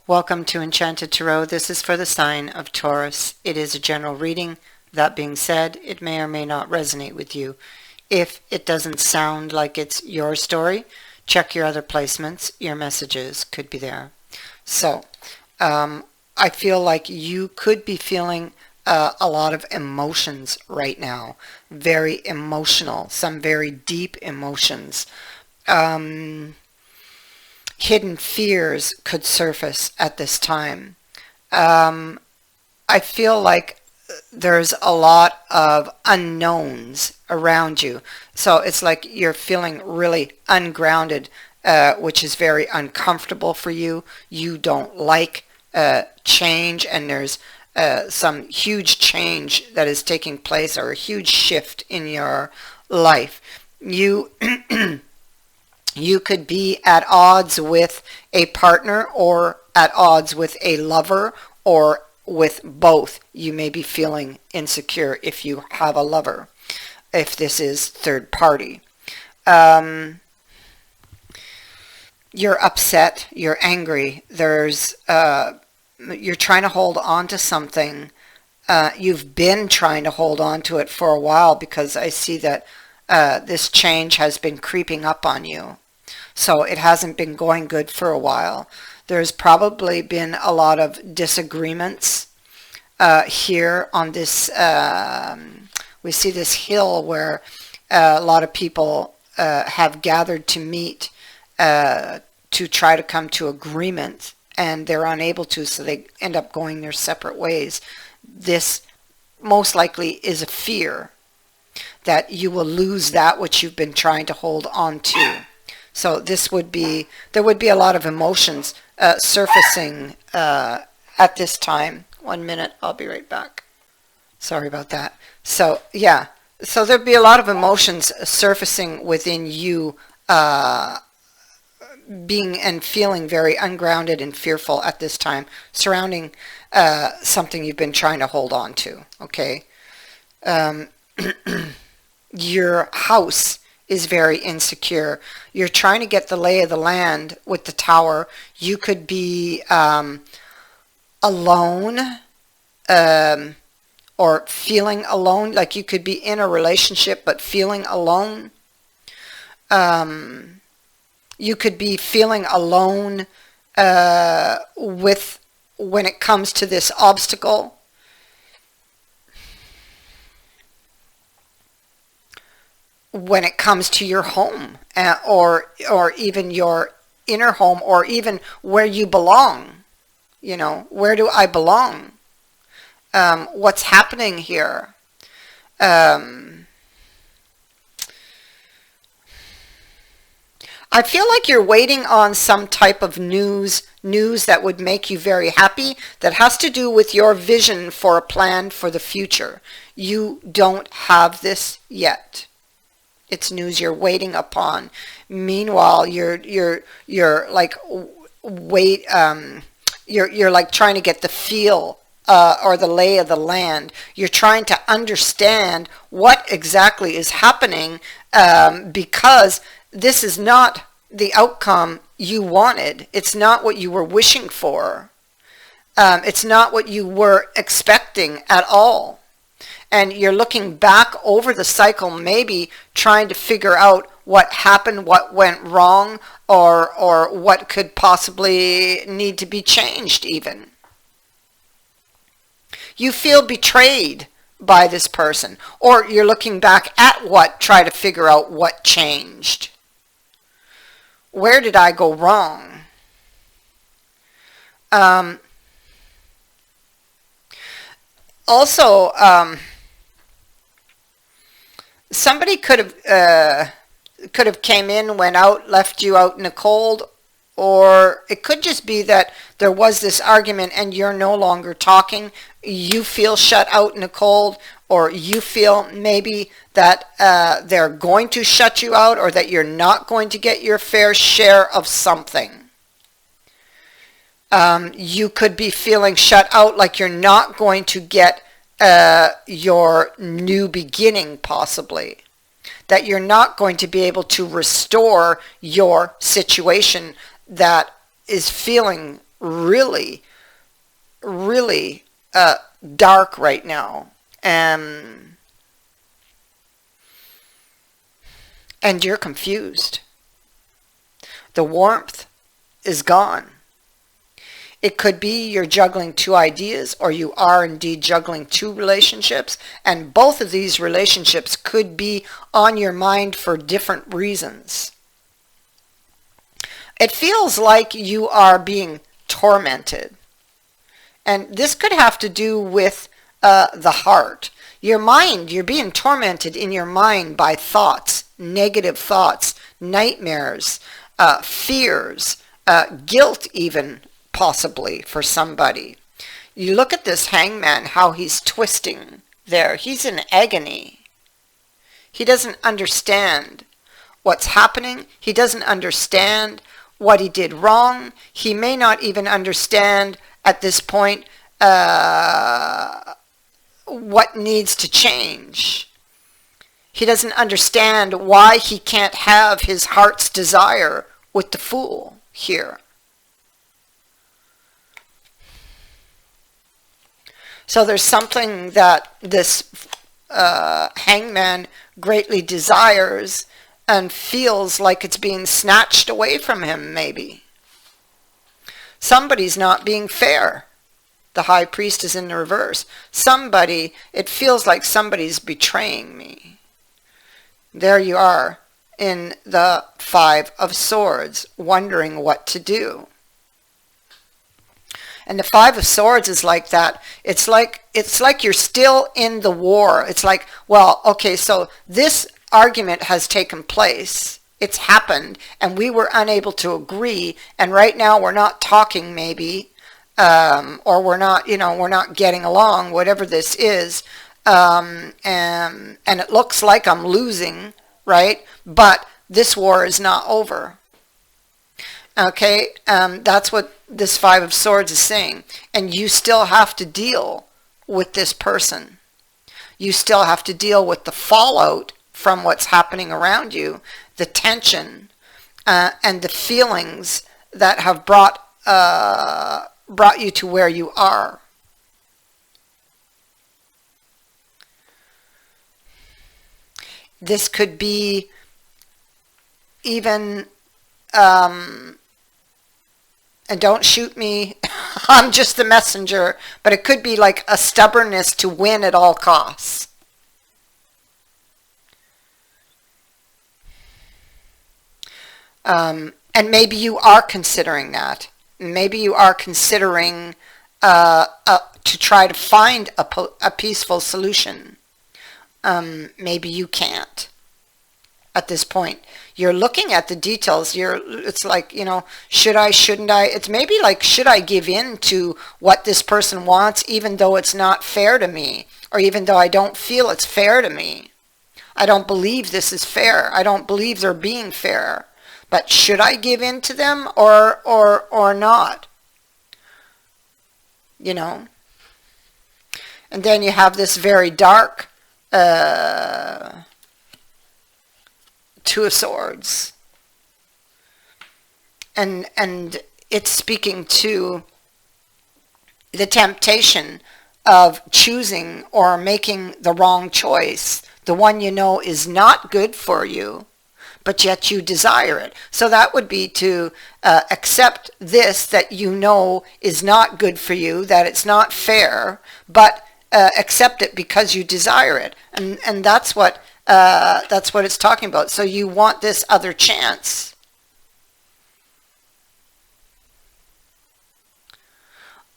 Welcome to Enchanted Tarot. This is for the sign of Taurus. It is a general reading. That being said, it may or may not resonate with you. If it doesn't sound like it's your story, check your other placements. Your messages could be there. So, I feel like you could be feeling a lot of emotions right now. Very emotional, some very deep emotions. Hidden fears could surface at this time. I feel like there's a lot of unknowns around you. So it's like you're feeling really ungrounded, which is very uncomfortable for you. You don't like change, and there's some huge change that is taking place, or a huge shift in your life. You You could be at odds with a partner, or at odds with a lover, or with both. You may be feeling insecure if you have a lover, if this is third party. You're upset, you're angry, you're trying to hold on to something. You've been trying to hold on to it for a while, because I see that this change has been creeping up on you. So it hasn't been going good for a while. There's probably been a lot of disagreements here on this. We see this hill where a lot of people have gathered to meet to try to come to agreement, and they're unable to, so they end up going their separate ways. This most likely is a fear that you will lose that which you've been trying to hold on to. So there would be a lot of emotions surfacing at this time. 1 minute, I'll be right back. Sorry about that. So yeah, so there'd be a lot of emotions surfacing within you, being and feeling very ungrounded and fearful at this time, surrounding something you've been trying to hold on to. Okay. Your house is very insecure. You're trying to get the lay of the land with the Tower. You could be alone, or feeling alone, like you could be in a relationship but feeling alone. You could be feeling alone when it comes to this obstacle. When it comes to your home, or even your inner home, or even where you belong. You know, where do I belong? What's happening here? I feel like you're waiting on some type of news that would make you very happy, that has to do with your vision for a plan for the future. You don't have this yet. It's news you're waiting upon. Meanwhile, you're like you're like trying to get the feel or the lay of the land. You're trying to understand what exactly is happening, because this is not the outcome you wanted. It's not what you were wishing for. It's not what you were expecting at all. And you're looking back over the cycle, maybe trying to figure out what happened, what went wrong, or what could possibly need to be changed even. You feel betrayed by this person, or you're looking back at try to figure out what changed. Where did I go wrong? Also, somebody could have came in, went out, left you out in the cold, or it could just be that there was this argument and you're no longer talking. You feel shut out in the cold, or you feel maybe that they're going to shut you out, or that you're not going to get your fair share of something. You could be feeling shut out, like you're not going to get your new beginning, possibly. That you're not going to be able to restore your situation that is feeling really, really dark right now. And you're confused. The warmth is gone. It could be you're juggling two ideas, or you are indeed juggling two relationships, and both of these relationships could be on your mind for different reasons. It feels like you are being tormented. And this could have to do with the heart. Your mind, you're being tormented in your mind by thoughts, negative thoughts, nightmares, fears, guilt even, possibly, for somebody. You look at this hangman, how he's twisting there. He's in agony. He doesn't understand what's happening. He doesn't understand what he did wrong. He may not even understand at this point what needs to change. He doesn't understand why he can't have his heart's desire with the fool here. So there's something that this hangman greatly desires and feels like it's being snatched away from him, maybe. Somebody's not being fair. The high priest is in the reverse. Somebody, it feels like somebody's betraying me. There you are in the Five of Swords, wondering what to do. And the Five of Swords is like that. It's like you're still in the war. It's like, well, okay, so this argument has taken place. It's happened, and we were unable to agree, and right now we're not talking, maybe, or we're not getting along, whatever this is, and it looks like I'm losing, right? But this war is not over. Okay, that's what this Five of Swords is saying. And you still have to deal with this person. You still have to deal with the fallout from what's happening around you, the tension, and the feelings that have brought you to where you are. This could be even, and don't shoot me, I'm just the messenger, but it could be like a stubbornness to win at all costs. And maybe you are considering that. Maybe you are considering to try to find a peaceful solution. Maybe you can't at this point. You're looking at the details. It's like, should I, shouldn't I? It's maybe like, should I give in to what this person wants, even though it's not fair to me, or even though I don't feel it's fair to me? I don't believe this is fair. I don't believe they're being fair. But should I give in to them or not? And then you have this very dark Two of Swords. And it's speaking to the temptation of choosing or making the wrong choice, the one you know is not good for you, but yet you desire it. So that would be to accept this that you know is not good for you, that it's not fair, but accept it because you desire it. And that's what it's talking about. So you want this other chance.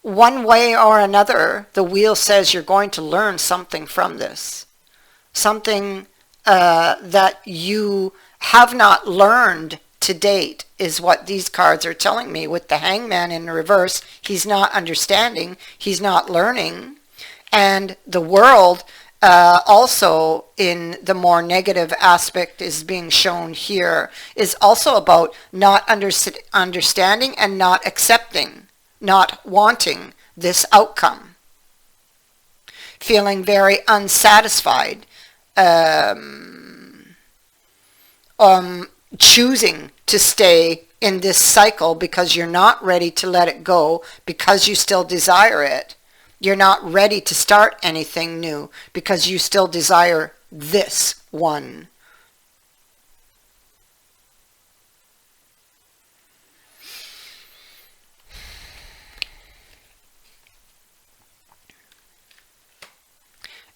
One way or another, the wheel says you're going to learn something from this. Something that you have not learned to date is what these cards are telling me. With the Hangman in reverse, he's not understanding, he's not learning. And the world also, in the more negative aspect is being shown here, is also about not understanding and not accepting, not wanting this outcome. Feeling very unsatisfied. Choosing to stay in this cycle because you're not ready to let it go because you still desire it. You're not ready to start anything new because you still desire this one.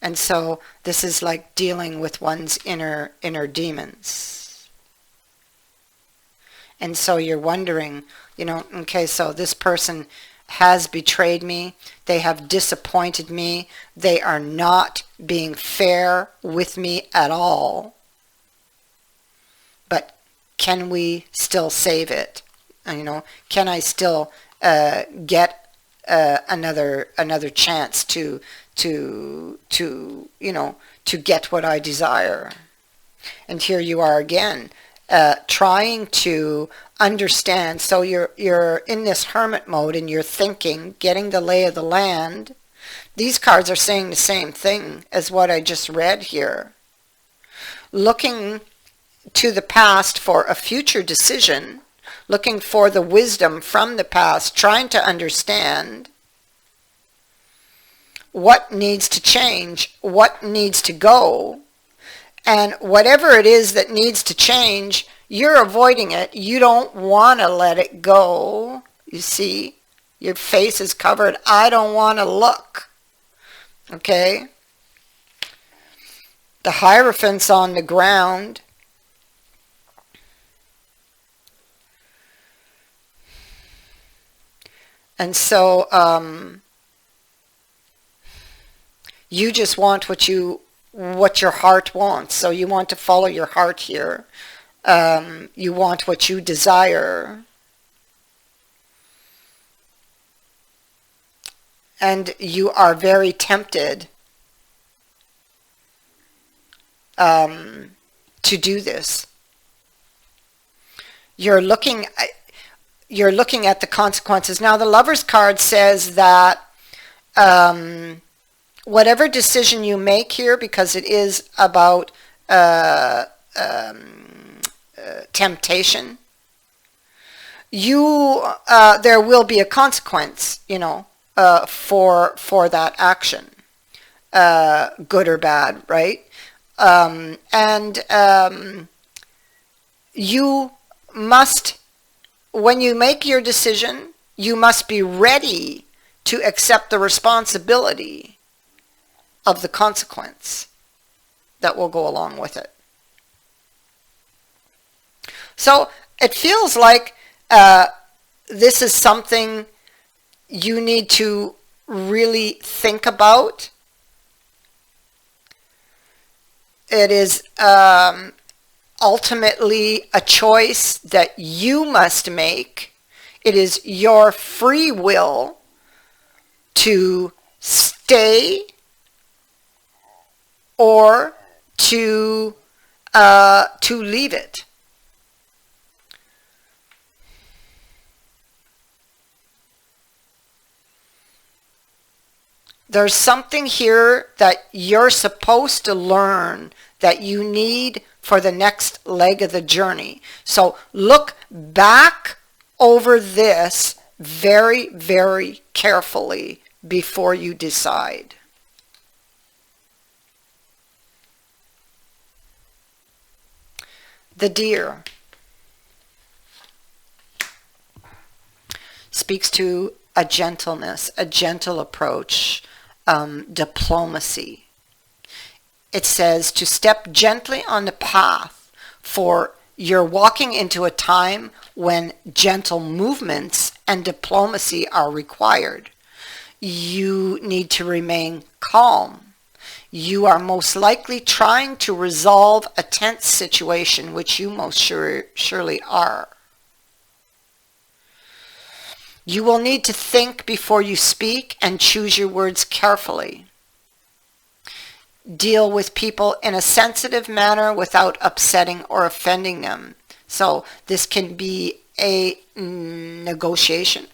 And so this is like dealing with one's inner demons. And so you're wondering, okay, so this person has betrayed me. They have disappointed me. They are not being fair with me at all. But can we still save it? Can I still get another chance to get what I desire? And here you are again, trying to understand. So you're in this hermit mode and you're thinking, getting the lay of the land. These cards are saying the same thing as what I just read here. Looking to the past for a future decision, looking for the wisdom from the past, trying to understand what needs to change, what needs to go, and whatever it is that needs to change, you're avoiding it. You don't want to let it go. You see, your face is covered. I don't want to look. Okay? The Hierophant's on the ground. And so you just want what your heart wants. So you want to follow your heart here. You want what you desire. And you are very tempted to do this. You're looking at the consequences. Now the Lover's card says that whatever decision you make here, because it is about temptation, there will be a consequence, for that action, good or bad, right? You must, when you make your decision, you must be ready to accept the responsibility of the consequence that will go along with it. So it feels like this is something you need to really think about. It is ultimately a choice that you must make. It is your free will to stay or to leave it. There's something here that you're supposed to learn that you need for the next leg of the journey. So look back over this very, very carefully before you decide. The Deer speaks to a gentleness, a gentle approach, diplomacy. It says to step gently on the path, for you're walking into a time when gentle movements and diplomacy are required. You need to remain calm. You are most likely trying to resolve a tense situation, which you most surely are. You will need to think before you speak and choose your words carefully. Deal with people in a sensitive manner without upsetting or offending them. So this can be a negotiation,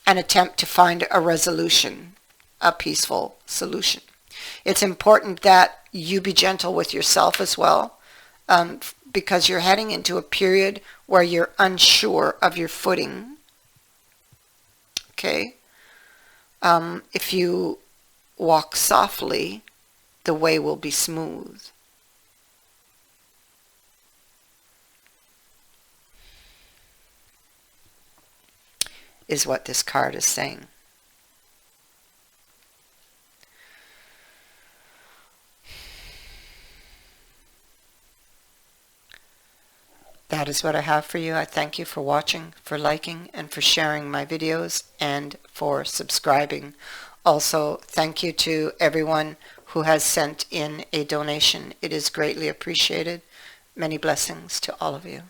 an attempt to find a resolution, a peaceful solution. It's important that you be gentle with yourself as well, because you're heading into a period where you're unsure of your footing. Okay? If you walk softly, the way will be smooth. Is what this card is saying. That is what I have for you. I thank you for watching, for liking, and for sharing my videos, and for subscribing. Also, thank you to everyone who has sent in a donation. It is greatly appreciated. Many blessings to all of you.